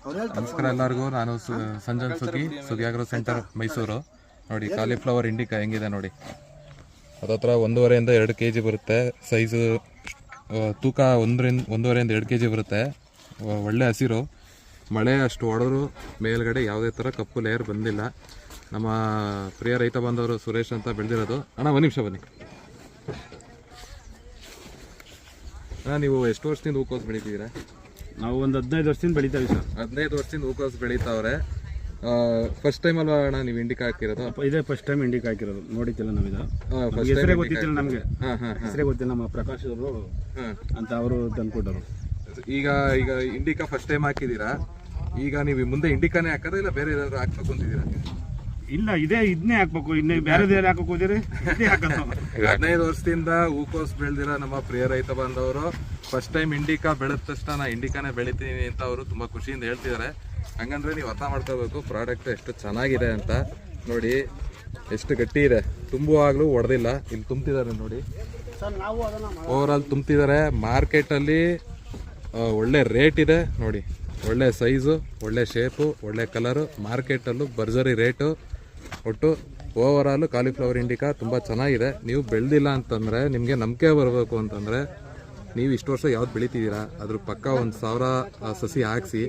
ನಮಸ್ಕಾರ ಎಲ್ಲರಿಗೂ. ನಾನು ಸಂಜನ್ ಸುಗಿ ಆಗ್ರೋ ಸೆಂಟರ್ ಮೈಸೂರು. ನೋಡಿ ಕಾಲಿಫ್ಲವರ್ ಇಂಡಿಕಾ ಹೆಂಗಿದೆ ನೋಡಿ. ಅದತ್ರ 1.5 2 kg ಬರುತ್ತೆ. ಸೈಜು ತೂಕ 1.5 2 kg ಬರುತ್ತೆ. ಒಳ್ಳೆ ಹಸಿರು. ಮಳೆ ಅಷ್ಟು ಹೊಡೆದ್ರು ಮೇಲ್ಗಡೆ ಯಾವುದೇ ಥರ ಕಪ್ಪು ಲೇಯರ್ ಬಂದಿಲ್ಲ. ನಮ್ಮ ಪ್ರಿಯ ರೈತ ಬಂದವರು ಸುರೇಶ್ ಅಂತ ಬೆಳೆದಿರೋದು. ಅಣ್ಣ ಒಂದು ನಿಮಿಷ ಬನ್ನಿ ಅಣ್ಣ. ನೀವು ಎಷ್ಟು ವರ್ಷದಿಂದ ಹೂಕೋಸು ಬೆಳಿತಿದ್ದೀರಾ? ನಾವು ಒಂದು 15 ವರ್ಷದಿಂದ ಬೆಳಿತಾವೆ ಸರ್. 15 ವರ್ಷದಿಂದ ಹೂಕೋಸು ಬೆಳೀತಾವ್ರೆ. ಫಸ್ಟ್ ಟೈಮ್ ಅಲ್ವಾ ಅಣ್ಣ ನೀವು ಇಂಡಿಕಾ ಹಾಕಿರೋದು? ಇದೇ ಫಸ್ಟ್ ಟೈಮ್ ಇಂಡಿಕಾ ಹಾಕಿರೋದು. ನೋಡಿದ್ದಿಲ್ಲ ನಾವಿದ ಹೆಸರೇ ಗೊತ್ತಿತ್ತಿಲ್ಲ ನಮಗೆ. ಹೆಸರೇ ಗೊತ್ತಿಲ್ಲ. ನಮ್ಮ ಪ್ರಕಾಶ್ ಅವರು ಅಂತ ಅವರು ತಂದ್ಕೊಟ್ಟರು. ಈಗ ಇಂಡಿಕಾ ಫಸ್ಟ್ ಟೈಮ್ ಹಾಕಿದ್ದೀರಾ. ಈಗ ನೀವು ಮುಂದೆ ಇಂಡಿಕಾನೇ ಹಾಕೋದು ಇಲ್ಲ ಬೇರೆ ಏನಾದ್ರು ಹಾಕ್ಬೇಕು ಅಂತಿದ್ದೀರಾ? ಇಲ್ಲ, ಇದನ್ನೇ ಹಾಕ್ಬೇಕು. ಇನ್ನೇ ಬೇರೆ ಹಾಕಕ್ಕೆ ಹೋದಿರಿ 15 ವರ್ಷದಿಂದ ಹೂಕೋಸು ಬೆಳೆದಿರೋ ನಮ್ಮ ಪ್ರಿಯ ರೈತ ಬಂದವರು ಫಸ್ಟ್ ಟೈಮ್ ಇಂಡಿಕಾ ಬೆಳೆದ ತಕ್ಷಣ ನಾ ಇಂಡಿಕಾನೇ ಬೆಳಿತೀನಿ ಅಂತ ಅವರು ತುಂಬ ಖುಷಿಯಿಂದ ಹೇಳ್ತಿದ್ದಾರೆ. ಹಂಗಂದ್ರೆ ನೀವು ಅರ್ಥ ಮಾಡ್ಕೋಬೇಕು ಪ್ರಾಡಕ್ಟ್ ಎಷ್ಟು ಚೆನ್ನಾಗಿದೆ ಅಂತ. ನೋಡಿ ಎಷ್ಟು ಗಟ್ಟಿ ಇದೆ, ತುಂಬುವಾಗಲೂ ಹೊಡೆದಿಲ್ಲ. ಇಲ್ಲಿ ತುಂಬ್ತಿದ್ದಾರೆ ನೋಡಿ, ಓವರ್ ಆಲ್ ತುಂಬ್ತಿದ್ದಾರೆ. ಮಾರ್ಕೆಟಲ್ಲಿ ಒಳ್ಳೆ ರೇಟ್ ಇದೆ ನೋಡಿ. ಒಳ್ಳೆ ಸೈಜು, ಒಳ್ಳೆ ಶೇಪು, ಒಳ್ಳೆ ಕಲರು. ಮಾರ್ಕೆಟಲ್ಲೂ ಭರ್ಜರಿ ರೇಟು. ಒಟ್ಟು ಓವರ್ ಆಲು ಕಾಲಿಫ್ಲವರ್ ಇಂಡಿಕಾ ತುಂಬ ಚೆನ್ನಾಗಿದೆ. ನೀವು ಬೆಳೆದಿಲ್ಲ ಅಂತಂದರೆ, ನಿಮಗೆ ನಂಬಿಕೆ ಬರಬೇಕು ಅಂತಂದರೆ, ನೀವು ಇಷ್ಟು ವರ್ಷ ಯಾವ್ದು ಬೆಳಿತಿದ್ದೀರಾ ಅದ್ರ ಪಕ್ಕ 1000 ಸಸಿ ಹಾಕಿಸಿ